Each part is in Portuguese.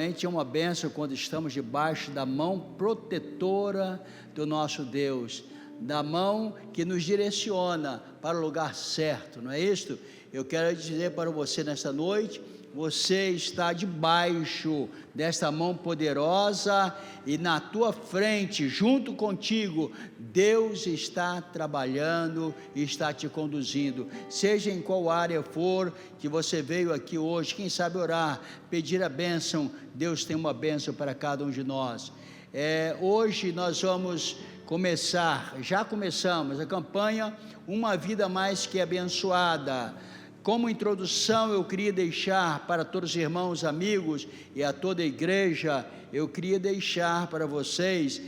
realmente é uma bênção quando estamos debaixo da mão protetora do nosso Deus, da mão que nos direciona para o lugar certo, não é isto? Eu quero dizer para você nesta noite, você está debaixo desta mão poderosa e na tua frente, junto contigo, Deus está trabalhando e está te conduzindo, seja em qual área for que você veio aqui hoje, quem sabe orar, pedir a bênção, Deus tem uma bênção para cada um de nós. Hoje nós vamos já começamos a campanha Uma Vida Mais Que Abençoada. Como introdução, eu queria deixar para todos os irmãos, amigos e a toda a igreja, eu queria deixar para vocês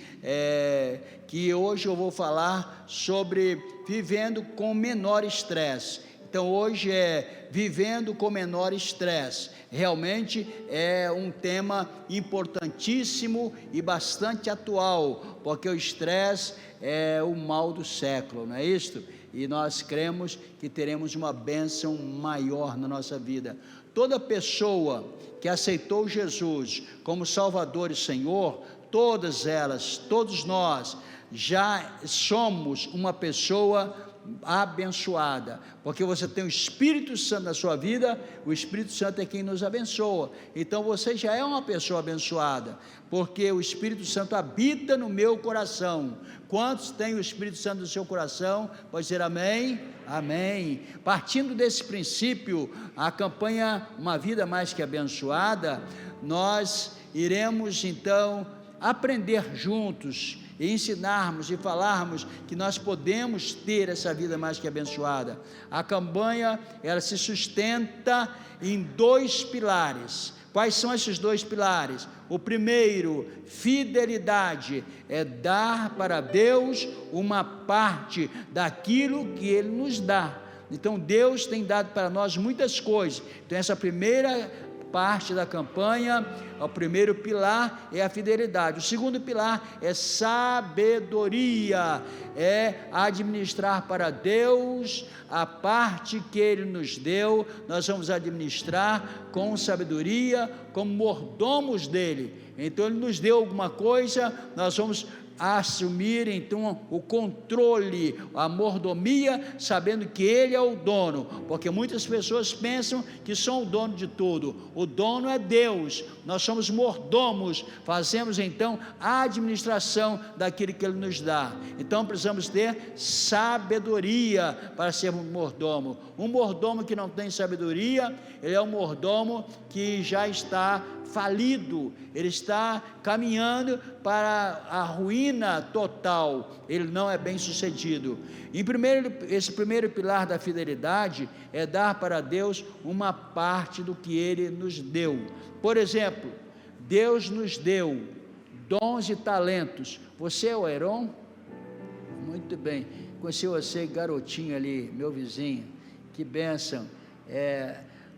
que hoje eu vou falar sobre vivendo com menor estresse. Então hoje vivendo com menor estresse. Realmente é um tema importantíssimo e bastante atual, porque o estresse é o mal do século, não é isto? E nós cremos que teremos uma bênção maior na nossa vida. Toda pessoa que aceitou Jesus como Salvador e Senhor, todas elas, todos nós, já somos uma pessoa abençoada, porque você tem o Espírito Santo na sua vida, o Espírito Santo é quem nos abençoa, então você já é uma pessoa abençoada, porque o Espírito Santo habita no meu coração. Quantos têm o Espírito Santo no seu coração? Pode dizer amém? Amém. Partindo desse princípio, a campanha Uma Vida Mais Que Abençoada, nós iremos então aprender juntos, e ensinarmos e falarmos que nós podemos ter essa vida mais que abençoada. A campanha, ela se sustenta em 2 pilares. Quais são esses 2 pilares? O primeiro, fidelidade, é dar para Deus uma parte daquilo que Ele nos dá. Então Deus tem dado para nós muitas coisas. Então essa primeira parte da campanha, o primeiro pilar é a fidelidade. O segundo pilar é sabedoria, é administrar para Deus a parte que Ele nos deu. Nós vamos administrar com sabedoria, como mordomos dEle. Então Ele nos deu alguma coisa, nós vamos assumir então o controle, a mordomia, sabendo que Ele é o dono, porque muitas pessoas pensam que são o dono de tudo. O dono é Deus, nós somos mordomos, fazemos então a administração daquilo que Ele nos dá. Então precisamos ter sabedoria para ser um mordomo. Um mordomo que não tem sabedoria, ele é um mordomo que já está falido, ele está caminhando para a ruína total, ele não é bem sucedido. Esse primeiro pilar da fidelidade é dar para Deus uma parte do que Ele nos deu. Por exemplo, Deus nos deu dons e talentos. Você é o Heron? Muito bem, conheci você garotinho ali, meu vizinho, que bênção.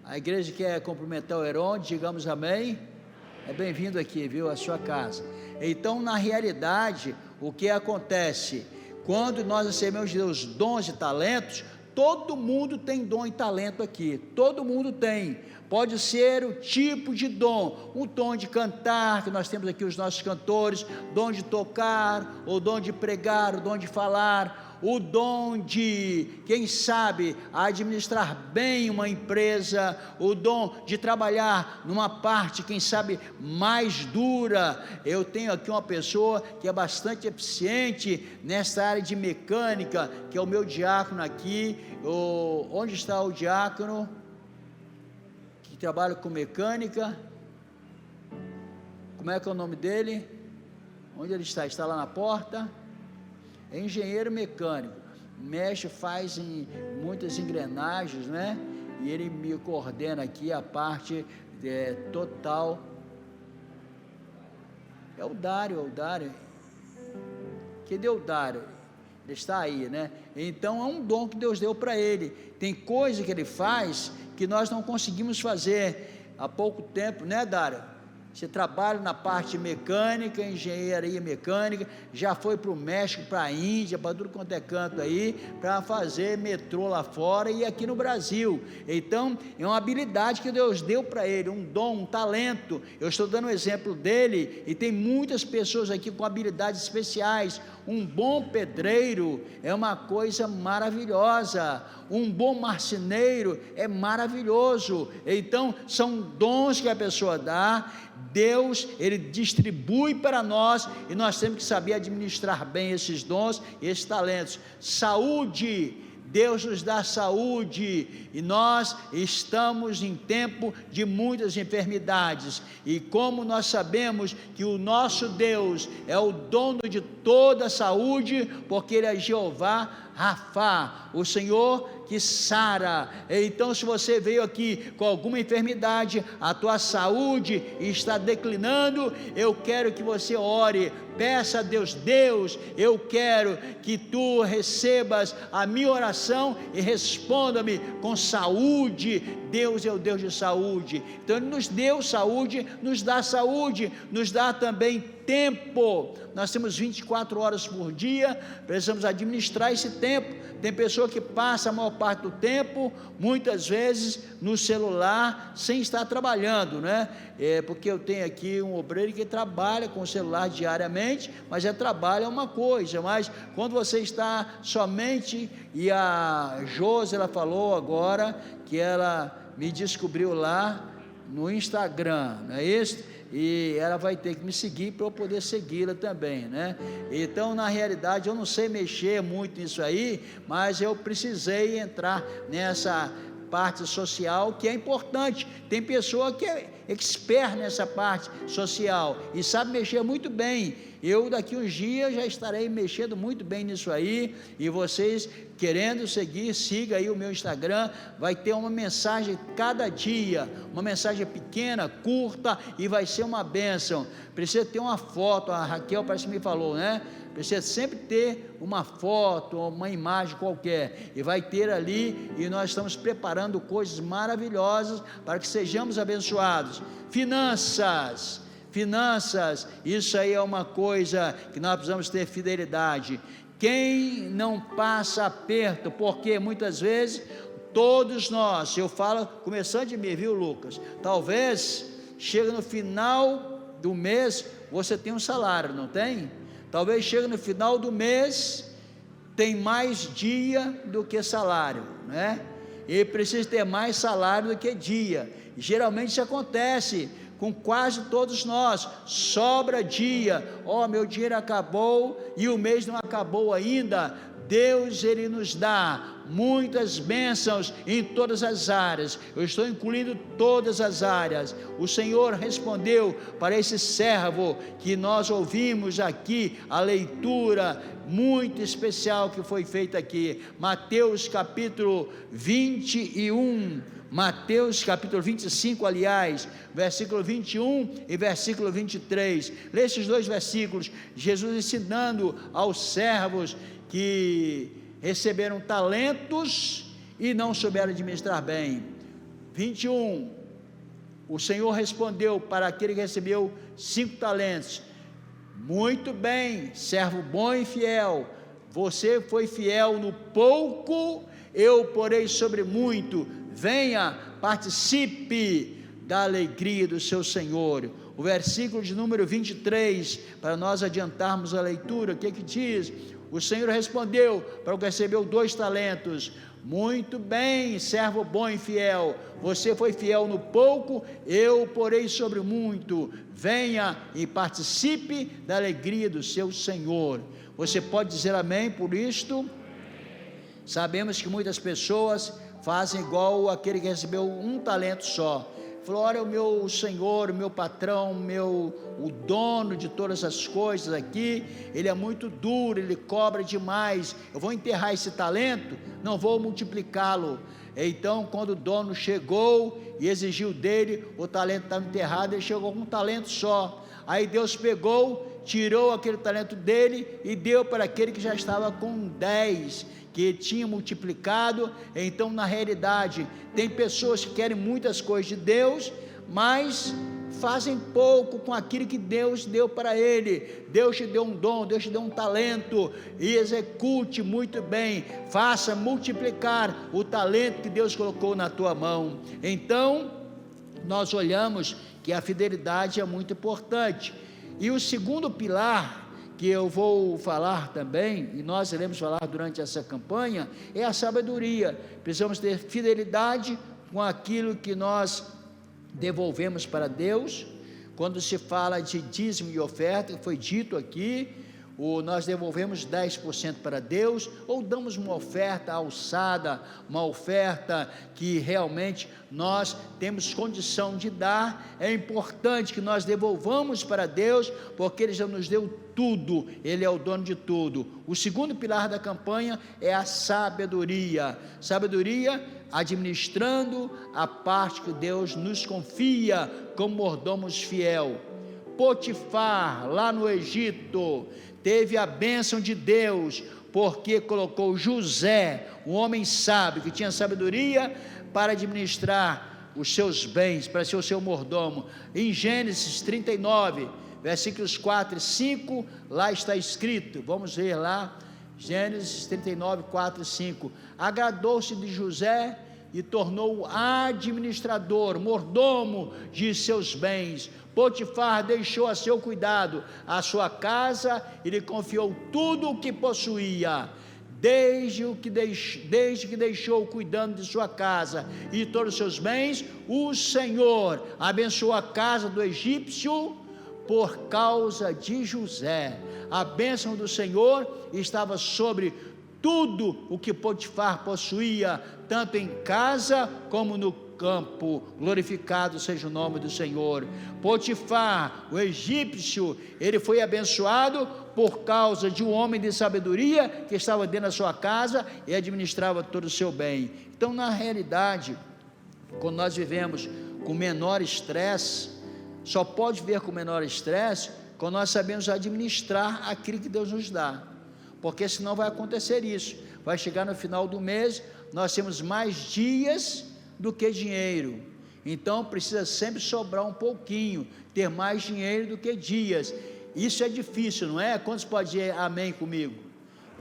A igreja quer cumprimentar o Heron, digamos amém. É bem-vindo aqui, viu, à sua casa. Então, na realidade, o que acontece? Quando nós recebemos os dons e talentos, todo mundo tem dom e talento aqui, todo mundo tem. Pode ser o tipo de dom, o dom de cantar, que nós temos aqui os nossos cantores, dom de tocar, o dom de pregar, o dom de falar, o dom de, quem sabe, administrar bem uma empresa, o dom de trabalhar numa parte, quem sabe, mais dura. Eu tenho aqui uma pessoa que é bastante eficiente nessa área de mecânica, que é o meu diácono aqui. Onde está o diácono que trabalha com mecânica? Como é que é o nome dele? Onde ele está? Está lá na porta? É engenheiro mecânico, mexe, faz em muitas engrenagens, né? E ele me coordena aqui a parte total. É o Dário. Cadê o Dário? Ele está aí, né? Então é um dom que Deus deu para ele. Tem coisa que ele faz que nós não conseguimos fazer há pouco tempo, né, Dário? Você trabalha na parte mecânica, engenharia mecânica, já foi para o México, para a Índia, para tudo quanto é canto aí, para fazer metrô lá fora e aqui no Brasil. Então, é uma habilidade que Deus deu para ele, um dom, um talento. Eu estou dando um exemplo dele, e tem muitas pessoas aqui com habilidades especiais. Um bom pedreiro é uma coisa maravilhosa, um bom marceneiro é maravilhoso. Então, são dons que a pessoa dá. Deus, Ele distribui para nós, e nós temos que saber administrar bem esses dons e esses talentos. Saúde, Deus nos dá saúde, e nós estamos em tempo de muitas enfermidades, e como nós sabemos que o nosso Deus é o dono de toda a saúde, porque Ele é Jeová Rafá, o Senhor que sara. Então, se você veio aqui com alguma enfermidade, a tua saúde está declinando, eu quero que você ore, peça a Deus: Deus, eu quero que tu recebas a minha oração e responda-me com saúde. Deus é o Deus de saúde, então Ele nos deu saúde, nos dá também tempo. Nós temos 24 horas por dia, precisamos administrar esse tempo. Tem pessoa que passa a maior parte do tempo, muitas vezes, no celular, sem estar trabalhando, né? Porque eu tenho aqui um obreiro que trabalha com o celular diariamente, mas trabalho é uma coisa, mas quando você está somente, e a Josi, ela falou agora, que ela me descobriu lá no Instagram, não é isso? E ela vai ter que me seguir para eu poder segui-la também, né? Então, na realidade, eu não sei mexer muito nisso aí, mas eu precisei entrar nessa parte social, que é importante. Tem pessoa que é expert nessa parte social e sabe mexer muito bem. Eu daqui uns dias já estarei mexendo muito bem nisso aí, e vocês querendo seguir, siga aí o meu Instagram, vai ter uma mensagem cada dia, uma mensagem pequena, curta, e vai ser uma bênção. Precisa ter uma foto, a Raquel parece que me falou, né? Precisa sempre ter uma foto, uma imagem qualquer, e vai ter ali, e nós estamos preparando coisas maravilhosas para que sejamos abençoados. Finanças, isso aí é uma coisa que nós precisamos ter fidelidade. Quem não passa aperto, porque muitas vezes, todos nós, eu falo, começando de mim, viu, Lucas? Talvez, chega no final do mês, você tem um salário, não tem? Talvez chegue no final do mês, tem mais dia do que salário, né? E precisa ter mais salário do que dia. Geralmente isso acontece com quase todos nós, sobra dia, meu dinheiro acabou e o mês não acabou ainda. Deus, Ele nos dá muitas bênçãos em todas as áreas, eu estou incluindo todas as áreas. O Senhor respondeu para esse servo que nós ouvimos aqui, a leitura muito especial que foi feita aqui, Mateus capítulo 21, Mateus capítulo 25, aliás, versículo 21 e versículo 23, lê esses dois versículos, Jesus ensinando aos servos que receberam talentos e não souberam administrar bem. 21, o Senhor respondeu para aquele que recebeu 5 talentos, muito bem, servo bom e fiel, você foi fiel no pouco, eu porei sobre muito, venha, participe da alegria do seu Senhor. O versículo de número 23, para nós adiantarmos a leitura, o que diz? O Senhor respondeu para o que recebeu 2 talentos, muito bem, servo bom e fiel, você foi fiel no pouco, eu porei sobre muito, venha e participe da alegria do seu Senhor. Você pode dizer amém por isto? Sabemos que muitas pessoas fazem igual aquele que recebeu 1 talento só, falou, olha, o meu Senhor, o meu patrão, o dono de todas as coisas aqui, ele é muito duro, ele cobra demais, eu vou enterrar esse talento, não vou multiplicá-lo. Então, quando o dono chegou e exigiu dele, o talento estava enterrado, ele chegou com 1 talento só, aí Deus pegou, tirou aquele talento dele e deu para aquele que já estava com 10, que tinha multiplicado. Então, na realidade, tem pessoas que querem muitas coisas de Deus, mas fazem pouco com aquilo que Deus deu para ele. Deus te deu um dom, Deus te deu um talento, e execute muito bem, faça multiplicar o talento que Deus colocou na tua mão. Então, nós olhamos que a fidelidade é muito importante. E o segundo pilar, que eu vou falar também, e nós iremos falar durante essa campanha, é a sabedoria. Precisamos ter fidelidade com aquilo que nós devolvemos para Deus. Quando se fala de dízimo e oferta, foi dito aqui, nós devolvemos 10% para Deus, ou damos uma oferta alçada, uma oferta que realmente nós temos condição de dar. É importante que nós devolvamos para Deus, porque Ele já nos deu tudo, Ele é o dono de tudo. O segundo pilar da campanha é a sabedoria. Sabedoria administrando a parte que Deus nos confia como mordomos fiel. Potifar, lá no Egito, teve a bênção de Deus, porque colocou José, um homem sábio, que tinha sabedoria para administrar os seus bens, para ser o seu mordomo. Em Gênesis 39, versículos 4 e 5, lá está escrito, vamos ver lá, Gênesis 39, 4 e 5, agradou-se de José e tornou-o administrador, mordomo de seus bens. Potifar deixou a seu cuidado a sua casa e lhe confiou tudo o que possuía. Desde que deixou cuidando de sua casa e de todos os seus bens, o Senhor abençoou a casa do egípcio por causa de José. A bênção do Senhor estava sobre tudo o que Potifar possuía, tanto em casa como no campo. Glorificado seja o nome do Senhor. Potifar, o egípcio, ele foi abençoado por causa de um homem de sabedoria que estava dentro da sua casa e administrava todo o seu bem. Então, na realidade, quando nós vivemos com menor estresse, só pode viver com menor estresse quando nós sabemos administrar aquilo que Deus nos dá, porque senão vai acontecer isso, vai chegar no final do mês, nós temos mais dias do que dinheiro. Então precisa sempre sobrar um pouquinho, ter mais dinheiro do que dias. Isso é difícil, não é? Quantos podem dizer amém comigo?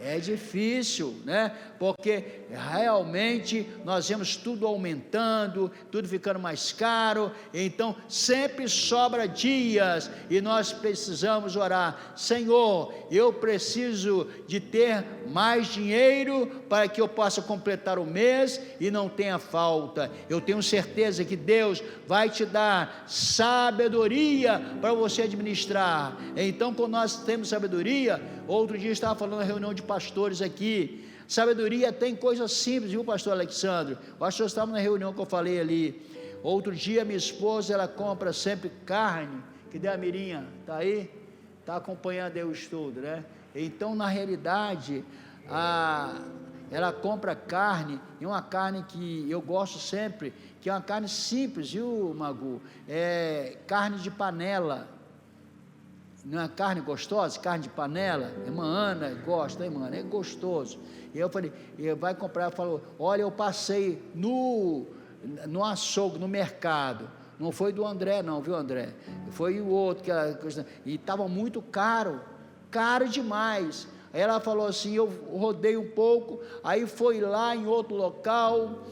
É difícil, né? Porque realmente nós vemos tudo aumentando, tudo ficando mais caro, então sempre sobra dias, e nós precisamos orar: Senhor, eu preciso de ter mais dinheiro para que eu possa completar o mês e não tenha falta. Eu tenho certeza que Deus vai te dar sabedoria para você administrar. Então, quando nós temos sabedoria, outro dia eu estava falando na reunião de pastores aqui, sabedoria tem coisas simples, viu, pastor Alexandre? O pastor estava na reunião que eu falei ali. Outro dia minha esposa, ela compra sempre carne, que deu a Mirinha, está aí? Está acompanhando aí o estudo, né? Então, na realidade, ela compra carne, e uma carne que eu gosto sempre, que é uma carne simples, viu, Magu? É carne de panela. Não é uma carne gostosa? Carne de panela. Irmã Ana gosta, hein, mano? É gostoso. E eu falei, vai comprar. Ela falou: olha, eu passei no açougue, no mercado. Não foi do André, não, viu, André? Foi o outro, e estava muito caro demais. Aí ela falou assim, eu rodei um pouco, aí foi lá em outro local,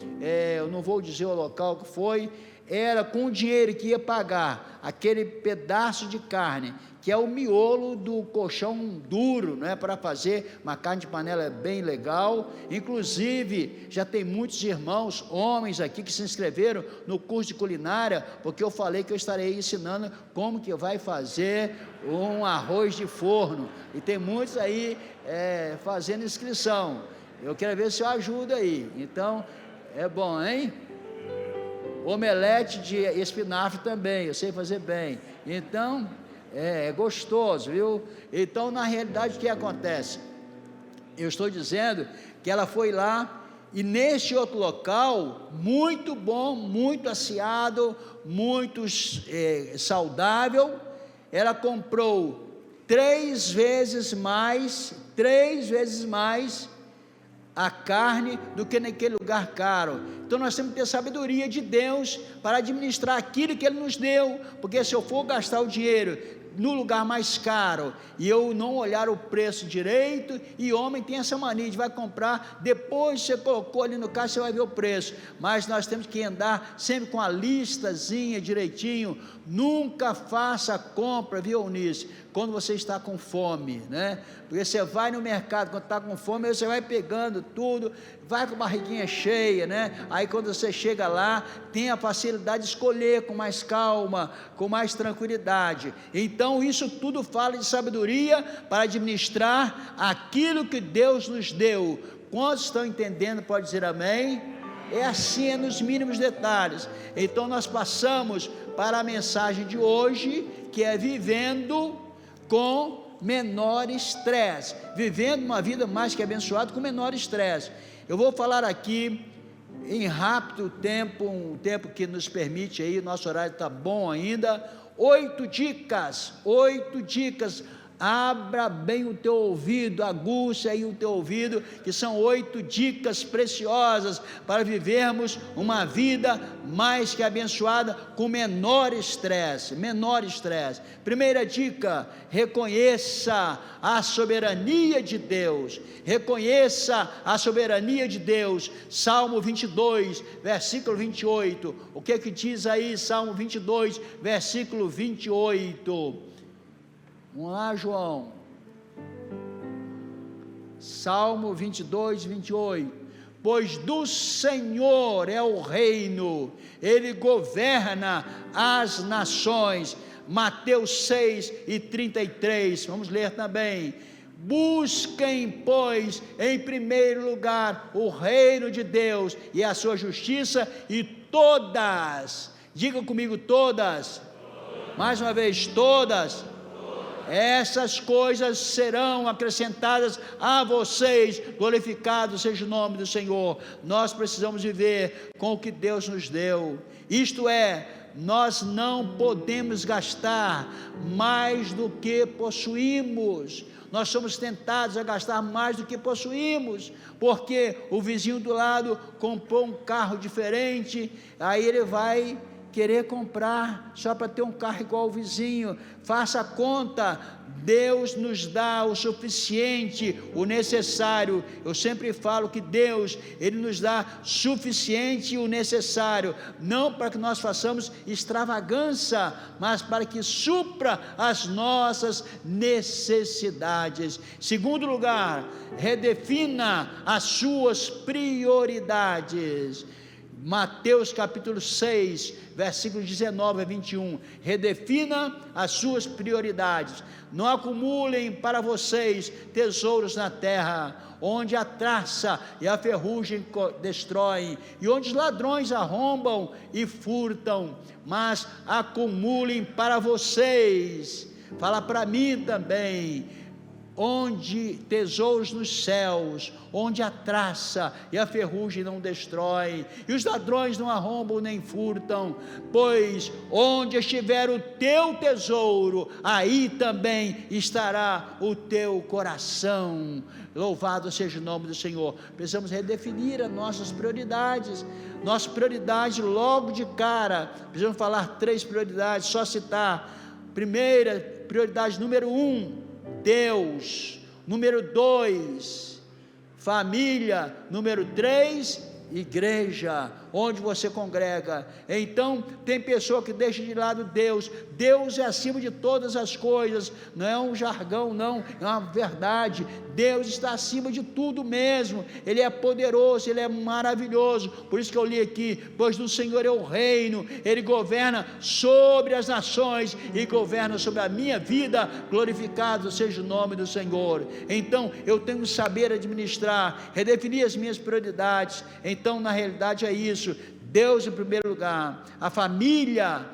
eu não vou dizer o local que foi, era com o dinheiro que ia pagar aquele pedaço de carne, que é o miolo do colchão duro, não é, para fazer uma carne de panela. É bem legal. Inclusive já tem muitos irmãos, homens aqui, que se inscreveram no curso de culinária, porque eu falei que eu estarei ensinando como que vai fazer um arroz de forno, e tem muitos aí fazendo inscrição. Eu quero ver se eu ajudo aí. Então é bom, hein? Omelete de espinafre também, eu sei fazer bem. Então é gostoso, viu? Então, na realidade, o que acontece? Eu estou dizendo que ela foi lá, e neste outro local, muito bom, muito assiado, muito saudável, ela comprou 3 vezes mais a carne do que naquele lugar caro. Então nós temos que ter sabedoria de Deus para administrar aquilo que Ele nos deu, porque se eu for gastar o dinheiro no lugar mais caro, e eu não olhar o preço direito, e homem tem essa mania de vai comprar, depois você colocou ali no caixa, você vai ver o preço, mas nós temos que andar sempre com a listazinha direitinho. Nunca faça a compra, viu, Eunice, quando você está com fome, né? Porque você vai no mercado quando está com fome, aí você vai pegando tudo, vai com a barriguinha cheia, né? Aí quando você chega lá, tem a facilidade de escolher com mais calma, com mais tranquilidade. Então isso tudo fala de sabedoria para administrar aquilo que Deus nos deu. Quantos estão entendendo? Pode dizer amém? É assim, é nos mínimos detalhes. Então nós passamos para a mensagem de hoje, que é vivendo com menor estresse, vivendo uma vida mais que abençoada com menor estresse. Eu vou falar aqui em rápido tempo, um tempo que nos permite aí, nosso horário está bom ainda, 8 dicas, abra bem o teu ouvido, aguça aí o teu ouvido, que são 8 dicas preciosas para vivermos uma vida mais que abençoada com menor estresse. Primeira dica: reconheça a soberania de Deus. Salmo 22, versículo 28. O que diz aí Salmo 22, versículo 28? Vamos lá, João. Salmo 22, 28. Pois do Senhor é o reino, Ele governa as nações. Mateus 6 e 33, vamos ler também. Busquem, pois, em primeiro lugar o reino de Deus e a sua justiça, e todas, diga comigo, todas, mais uma vez, todas, essas coisas serão acrescentadas a vocês. Glorificado seja o nome do Senhor. Nós precisamos viver com o que Deus nos deu, isto é, nós não podemos gastar mais do que possuímos. Nós somos tentados a gastar mais do que possuímos, porque o vizinho do lado comprou um carro diferente, aí ele vai querer comprar só para ter um carro igual ao vizinho. Faça a conta. Deus nos dá o suficiente, o necessário. Eu sempre falo que Deus, Ele nos dá suficiente e o necessário, não para que nós façamos extravagância, mas para que supra as nossas necessidades. Segundo lugar, redefina as suas prioridades. Mateus capítulo 6, versículos 19 a 21, redefina as suas prioridades. Não acumulem para vocês tesouros na terra, onde a traça e a ferrugem destroem, e onde os ladrões arrombam e furtam, mas acumulem para vocês, fala para mim também, onde tesouros nos céus, onde a traça e a ferrugem não destroem, e os ladrões não arrombam nem furtam, pois onde estiver o teu tesouro, aí também estará o teu coração. Louvado seja o nome do Senhor. Precisamos redefinir as nossas prioridades. Nossa prioridade logo de cara, precisamos falar 3 prioridades, só citar. Primeira prioridade, número 1, Deus. Número 2, família. Número 3, igreja, onde você congrega. Então tem pessoa que deixa de lado Deus. Deus é acima de todas as coisas, não é um jargão não, é uma verdade. Deus está acima de tudo mesmo, Ele é poderoso, Ele é maravilhoso. Por isso que eu li aqui, pois do Senhor é o reino, Ele governa sobre as nações e governa sobre a minha vida. Glorificado seja o nome do Senhor. Então eu tenho que saber administrar, redefinir as minhas prioridades. Então na realidade é isso, Deus em primeiro lugar, a família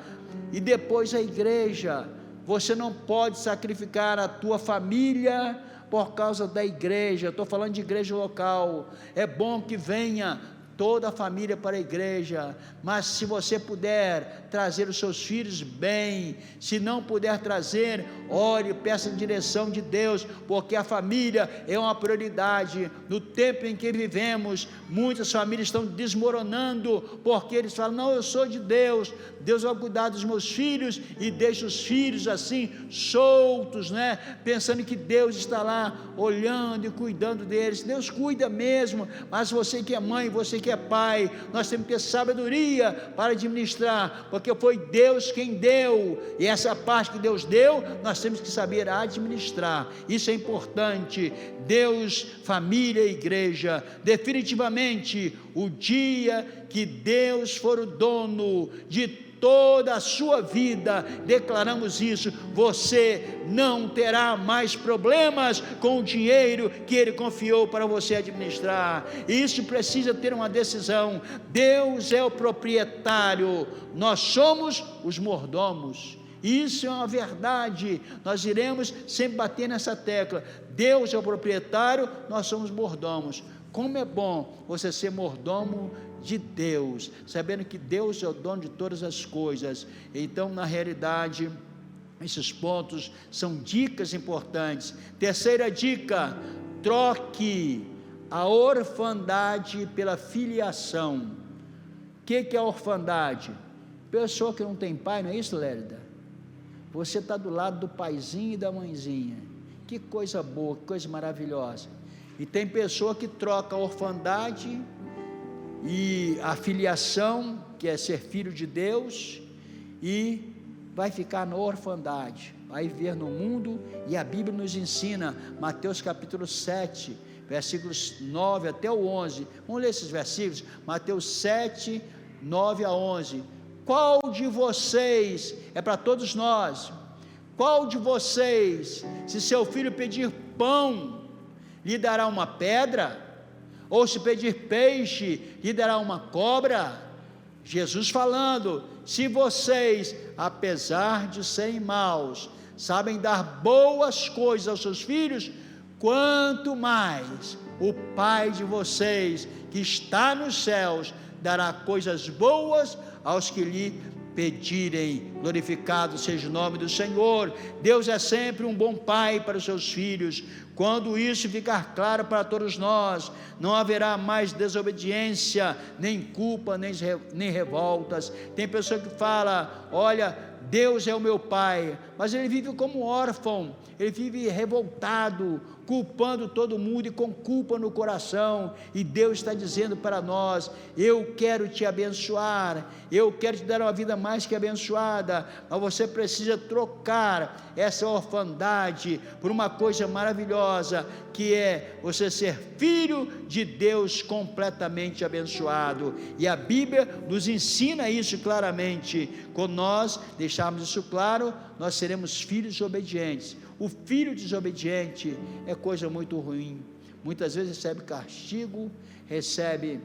e depois a igreja. Você não pode sacrificar a tua família por causa da igreja. Estou falando de igreja local. É bom que venha toda a família para a igreja, mas se você puder trazer os seus filhos, bem, se não puder trazer, ore, peça a direção de Deus, porque a família é uma prioridade. No tempo em que vivemos, muitas famílias estão desmoronando, porque eles falam, não, eu sou de Deus, Deus vai cuidar dos meus filhos, e deixa os filhos assim, soltos, né, pensando que Deus está lá, olhando e cuidando deles. Deus cuida mesmo, mas você que é mãe, você que é pai, nós temos que ter sabedoria para administrar, porque foi Deus quem deu, e essa parte que Deus deu, nós temos que saber administrar. Isso é importante. Deus, família e igreja, definitivamente, o dia que Deus for o dono de toda a sua vida, declaramos isso, você não terá mais problemas com o dinheiro que Ele confiou para você administrar. Isso precisa ter uma decisão. Deus é o proprietário, nós somos os mordomos. Isso é uma verdade, nós iremos sempre bater nessa tecla. Deus é o proprietário, nós somos mordomos. Como é bom você ser mordomo de Deus, sabendo que Deus é o dono de todas as coisas. Então, na realidade, esses pontos são dicas importantes. Terceira dica: troque a orfandade pela filiação. O que é a orfandade? Pessoa que não tem pai, não é isso, Lérida? Você está do lado do paizinho e da mãezinha, que coisa boa, que coisa maravilhosa. E tem pessoa que troca a orfandade e a filiação, que é ser filho de Deus, e vai ficar na orfandade, vai viver no mundo. E a Bíblia nos ensina, Mateus capítulo 7, versículos 9 até o 11, vamos ler esses versículos, Mateus 7, 9 a 11, qual de vocês, é para todos nós, qual de vocês, se seu filho pedir pão, lhe dará uma pedra? Ou se pedir peixe, lhe dará uma cobra? Jesus falando, se vocês, apesar de serem maus, sabem dar boas coisas aos seus filhos, quanto mais o Pai de vocês, que está nos céus, dará coisas boas aos que lhe pedirem. Glorificado seja o nome do Senhor. Deus é sempre um bom pai para os seus filhos. Quando isso ficar claro para todos nós, não haverá mais desobediência, nem culpa, nem revoltas. Tem pessoa que fala, olha, Deus é o meu pai, mas ele vive como órfão, ele vive revoltado, culpando todo mundo e com culpa no coração. E Deus está dizendo para nós, eu quero te abençoar, eu quero te dar uma vida mais que abençoada, mas você precisa trocar essa orfandade por uma coisa maravilhosa, que é você ser filho de Deus completamente abençoado. E a Bíblia nos ensina isso claramente. Quando nós deixarmos isso claro, nós seremos filhos obedientes. O filho desobediente é coisa muito ruim, muitas vezes recebe castigo, recebe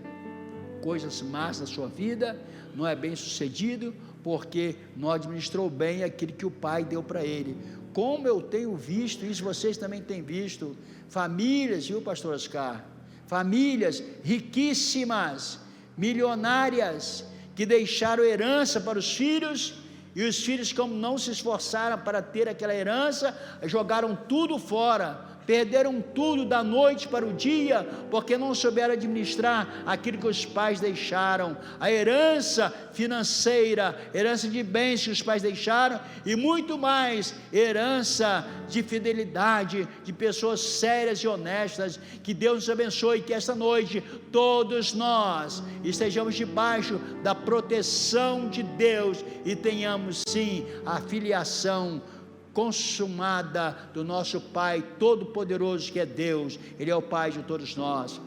coisas más na sua vida, não é bem sucedido, porque não administrou bem aquilo que o pai deu para ele. Como eu tenho visto isso, vocês também têm visto, famílias, viu, pastor Oscar? Famílias riquíssimas, milionárias, que deixaram herança para os filhos, e os filhos, como não se esforçaram para ter aquela herança, jogaram tudo fora, perderam tudo da noite para o dia, porque não souberam administrar aquilo que os pais deixaram, a herança financeira, herança de bens que os pais deixaram, e muito mais, herança de fidelidade, de pessoas sérias e honestas. Que Deus nos abençoe, que esta noite, todos nós estejamos debaixo da proteção de Deus, e tenhamos sim a filiação consumada do nosso Pai Todo-Poderoso, que é Deus. Ele é o Pai de todos nós.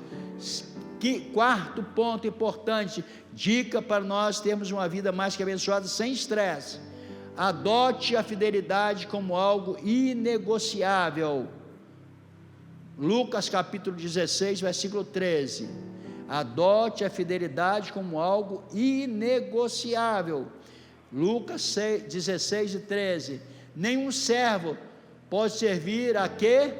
Quarto ponto importante, dica para nós termos uma vida mais que abençoada, sem estresse: adote a fidelidade como algo inegociável. Lucas capítulo 16, versículo 13, adote a fidelidade como algo inegociável. Lucas 16 e 13, nenhum servo pode servir a quê?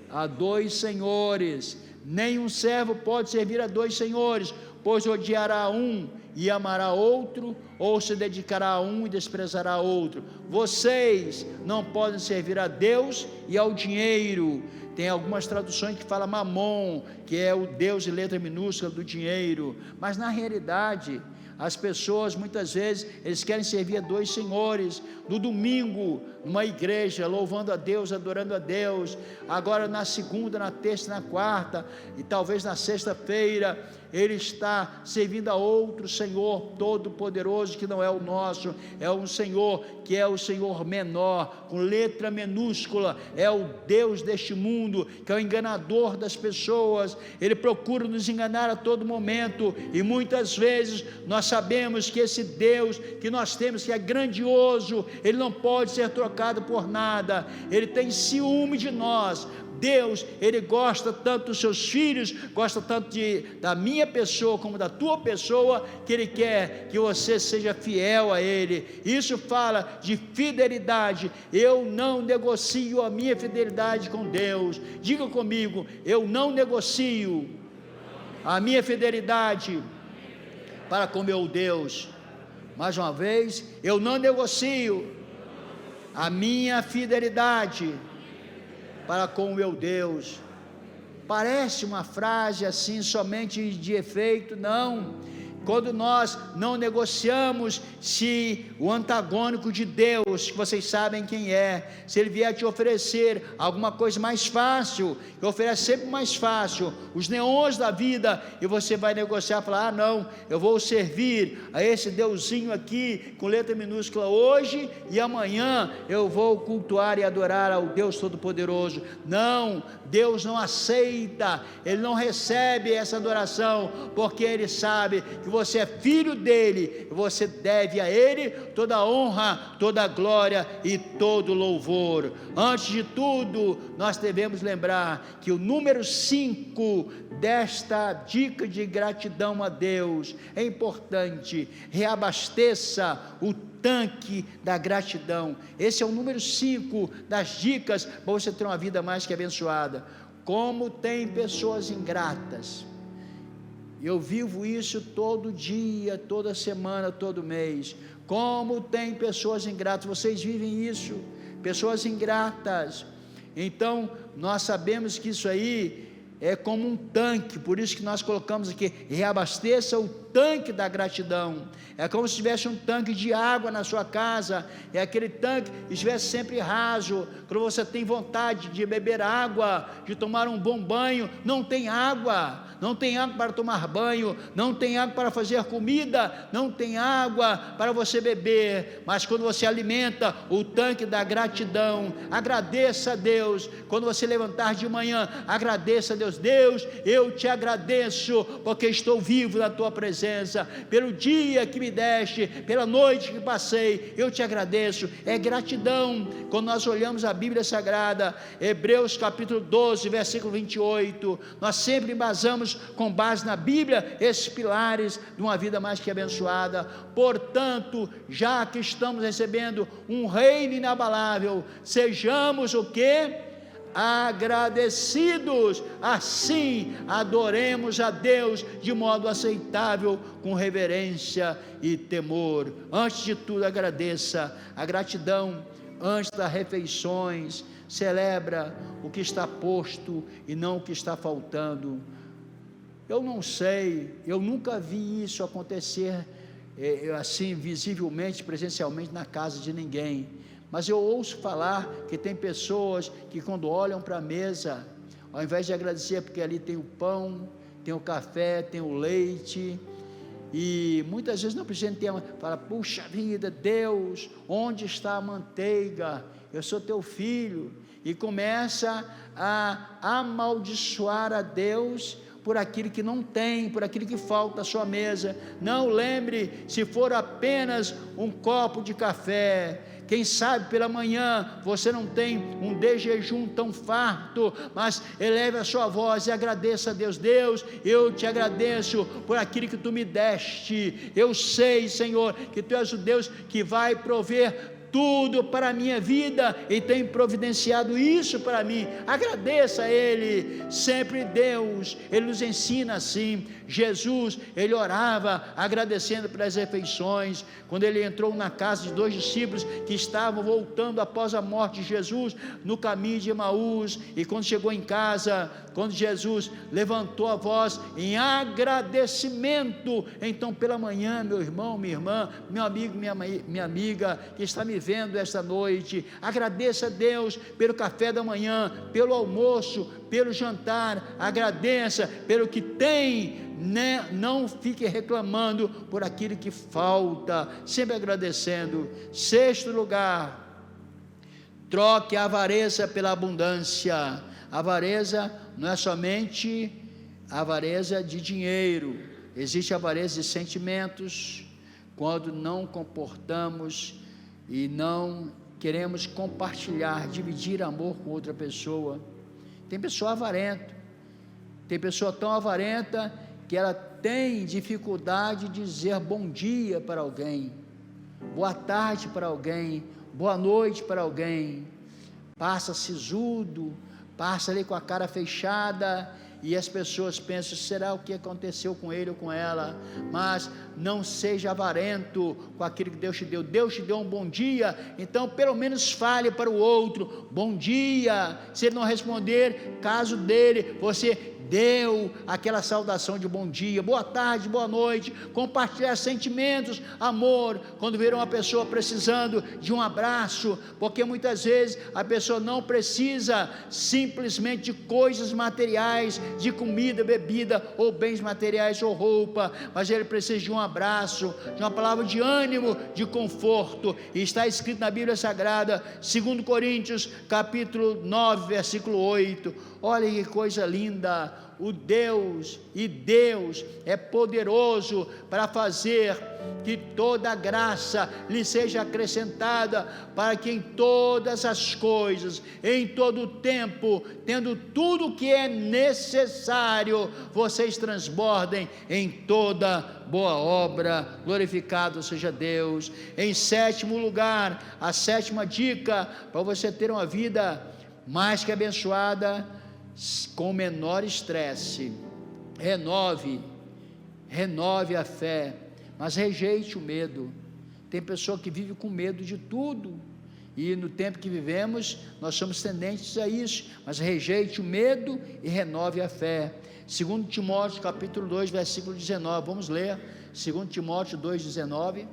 A dois senhores, nenhum servo pode servir a dois senhores, pois odiará um e amará outro, ou se dedicará a um e desprezará outro. Vocês não podem servir a Deus e ao dinheiro. Tem algumas traduções que falam mamon, que é o Deus de letra minúscula do dinheiro, mas na realidade, as pessoas muitas vezes, eles querem servir a dois senhores. No domingo, numa igreja, louvando a Deus, adorando a Deus, agora na segunda, na terça, na quarta, e talvez na sexta-feira, ele está servindo a outro Senhor todo-poderoso, que não é o nosso, é um Senhor que é o Senhor menor, com letra minúscula, é o Deus deste mundo, que é o enganador das pessoas. Ele procura nos enganar a todo momento, e muitas vezes nós sabemos que esse Deus que nós temos, que é grandioso, ele não pode ser trocado por nada, ele tem ciúme de nós. Deus, ele gosta tanto dos seus filhos, gosta tanto da minha pessoa como da tua pessoa, que ele quer que você seja fiel a ele. Isso fala de fidelidade. Eu não negocio a minha fidelidade com Deus. Diga comigo: eu não negocio a minha fidelidade para com meu Deus. Mais uma vez, eu não negocio a minha fidelidade para com o meu Deus. Parece uma frase assim, somente de efeito? Não. Quando nós não negociamos, se o antagônico de Deus, que vocês sabem quem é, se ele vier te oferecer alguma coisa mais fácil, que oferece sempre mais fácil, os neons da vida, e você vai negociar, falar: ah não, eu vou servir a esse Deusinho aqui, com letra minúscula, hoje, e amanhã eu vou cultuar e adorar ao Deus Todo-Poderoso. Não, Deus não aceita, ele não recebe essa adoração, porque ele sabe que você é filho dele, você deve a ele toda a honra, toda a glória e todo o louvor. Antes de tudo, nós devemos lembrar que o número 5 desta dica de gratidão a Deus é importante. Reabasteça o tanque da gratidão. Esse é o número 5 das dicas para você ter uma vida mais que abençoada. Como tem pessoas ingratas, eu vivo isso todo dia, toda semana, todo mês. Como tem pessoas ingratas, vocês vivem isso, pessoas ingratas. Então, nós sabemos que isso aí é como um tanque, por isso que nós colocamos aqui: reabasteça o tanque da gratidão. É como se tivesse um tanque de água na sua casa, e aquele tanque estivesse sempre raso. Quando você tem vontade de beber água, de tomar um bom banho, não tem água, não tem água para tomar banho, não tem água para fazer comida, não tem água para você beber. Mas quando você alimenta o tanque da gratidão, agradeça a Deus. Quando você levantar de manhã, agradeça a Deus: Deus, eu te agradeço, porque estou vivo na tua presença, pelo dia que me deste, pela noite que passei, eu te agradeço. É gratidão. Quando nós olhamos a Bíblia Sagrada, Hebreus capítulo 12, versículo 28, nós sempre embasamos com base na Bíblia esses pilares de uma vida mais que abençoada. Portanto, já que estamos recebendo um reino inabalável, sejamos o quê? Agradecidos. Assim adoremos a Deus de modo aceitável, com reverência e temor. Antes de tudo, agradeça. A gratidão, antes das refeições, celebra o que está posto e não o que está faltando. Eu não sei, eu nunca vi isso acontecer assim visivelmente, presencialmente na casa de ninguém, mas eu ouço falar que tem pessoas que, quando olham para a mesa, ao invés de agradecer porque ali tem o pão, tem o café, tem o leite, e muitas vezes não precisa ter, fala: puxa vida, Deus, onde está a manteiga? Eu sou teu filho, e começa a amaldiçoar a Deus por aquilo que não tem, por aquilo que falta à sua mesa. Não, lembre, se for apenas um copo de café, quem sabe pela manhã você não tem um de jejum tão farto, mas eleve a sua voz e agradeça a Deus: Deus, eu te agradeço por aquilo que tu me deste. Eu sei, Senhor, que tu és o Deus que vai prover tudo para a minha vida e tem providenciado isso para mim. Agradeça a Ele. Sempre Deus, Ele nos ensina assim. Jesus, Ele orava agradecendo pelas refeições. Quando Ele entrou na casa de 2 discípulos que estavam voltando após a morte de Jesus, no caminho de Emaús, e quando chegou em casa, quando Jesus levantou a voz em agradecimento, então pela manhã, meu irmão, minha irmã, meu amigo, minha amiga, que está me vendo esta noite, agradeça a Deus pelo café da manhã, pelo almoço, pelo jantar, agradeça pelo que tem, né? Não fique reclamando por aquilo que falta, sempre agradecendo. 6º lugar, troque a avareza pela abundância. A avareza não é somente a avareza de dinheiro, existe a avareza de sentimentos, quando não comportamos e não queremos compartilhar, dividir amor com outra pessoa. Tem pessoa avarenta, tem pessoa tão avarenta que ela tem dificuldade de dizer bom dia para alguém, boa tarde para alguém, boa noite para alguém, passa sisudo, passa ali com a cara fechada, e as pessoas pensam, será o que aconteceu com ele ou com ela? Mas não seja avarento com aquilo que Deus te deu. Deus te deu um bom dia, então pelo menos fale para o outro, bom dia. Se ele não responder, caso dele, você deu aquela saudação de bom dia, boa tarde, boa noite, compartilhar sentimentos, amor, quando ver uma pessoa precisando de um abraço, porque muitas vezes a pessoa não precisa simplesmente de coisas materiais, de comida, bebida, ou bens materiais, ou roupa, mas ele precisa de um abraço, de uma palavra de ânimo, de conforto, e está escrito na Bíblia Sagrada, 2 Coríntios, capítulo 9, versículo 8, olha que coisa linda, Deus é poderoso para fazer que toda graça lhe seja acrescentada, para que em todas as coisas, em todo o tempo, tendo tudo o que é necessário, vocês transbordem em toda boa obra. Glorificado seja Deus. Em 7º lugar, a 7ª dica para você ter uma vida mais que abençoada, com menor estresse: renove a fé, mas rejeite o medo. Tem pessoa que vive com medo de tudo, e no tempo que vivemos, nós somos tendentes a isso, mas rejeite o medo e renove a fé. 2 Timóteo capítulo 2, versículo 19, vamos ler, 2 Timóteo 2, 19,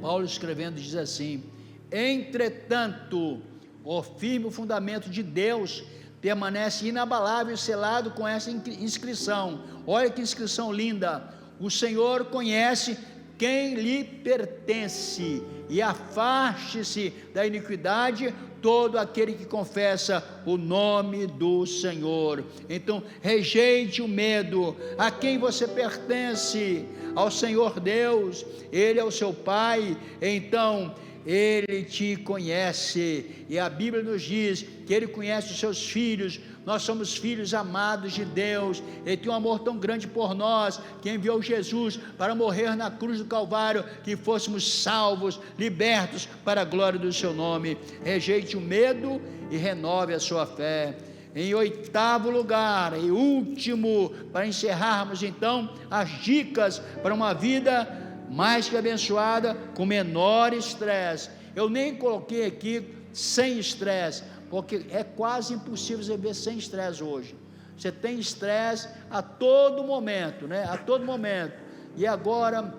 Paulo escrevendo diz assim: entretanto, o firme fundamento de Deus permanece inabalável e selado com essa inscrição. Olha que inscrição linda: o Senhor conhece quem lhe pertence, e afaste-se da iniquidade todo aquele que confessa o nome do Senhor. Então, rejeite o medo. A quem você pertence? Ao Senhor Deus, Ele é o seu Pai, então Ele te conhece, e a Bíblia nos diz que Ele conhece os seus filhos. Nós somos filhos amados de Deus. Ele tem um amor tão grande por nós, que enviou Jesus para morrer na cruz do Calvário, que fôssemos salvos, libertos para a glória do seu nome. Rejeite o medo e renove a sua fé. Em 8º lugar e último, para encerrarmos então as dicas para uma vida mais que abençoada, com menor estresse. Eu nem coloquei aqui sem estresse, porque é quase impossível você ver sem estresse hoje. Você tem estresse a todo momento, né? A todo momento. E agora,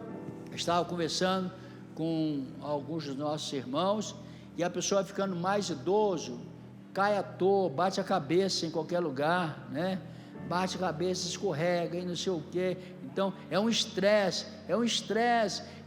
estava conversando com alguns dos nossos irmãos, e a pessoa ficando mais idoso, cai à toa, bate a cabeça em qualquer lugar, né? Bate a cabeça, escorrega e não sei o quê. Então é um estresse,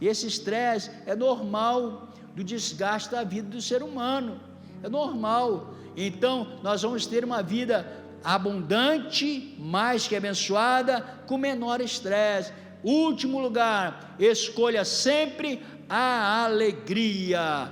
e esse estresse é normal do desgaste da vida do ser humano, é normal. Então nós vamos ter uma vida abundante, mais que abençoada, com menor estresse. Último lugar, escolha sempre a alegria.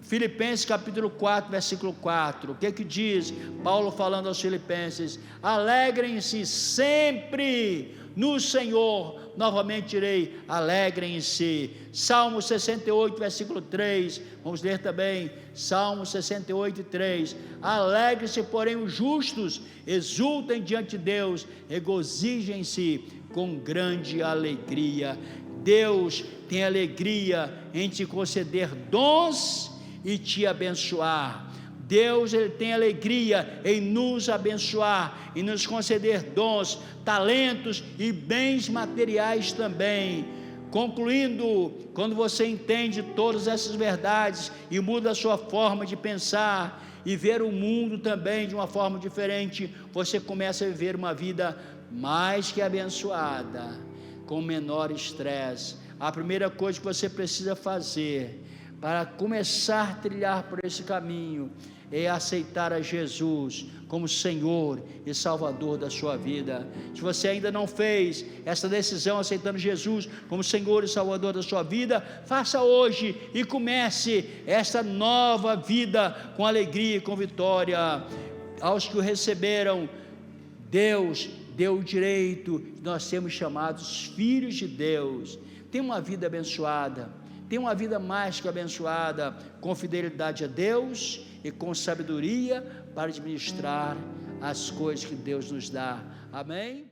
Filipenses capítulo 4, versículo 4, o que diz Paulo falando aos filipenses? Alegrem-se sempre no Senhor novamente irei, alegrem-se. Salmo 68, versículo 3, vamos ler também, Salmo 68, 3, alegre-se, porém, os justos, exultem diante de Deus, regozijem-se com grande alegria. Deus tem alegria em te conceder dons e te abençoar. Deus, Ele tem alegria em nos abençoar, em nos conceder dons, talentos e bens materiais também. Concluindo, quando você entende todas essas verdades e muda a sua forma de pensar e ver o mundo também de uma forma diferente, você começa a viver uma vida mais que abençoada, com menor estresse. A primeira coisa que você precisa fazer para começar a trilhar por esse caminho é aceitar a Jesus como Senhor e Salvador da sua vida. Se você ainda não fez essa decisão aceitando Jesus como Senhor e Salvador da sua vida, faça hoje e comece esta nova vida com alegria e com vitória. Aos que o receberam, Deus deu o direito de nós sermos chamados filhos de Deus. Tem uma vida abençoada, tem uma vida mais que abençoada, com fidelidade a Deus e com sabedoria para administrar as coisas que Deus nos dá. Amém?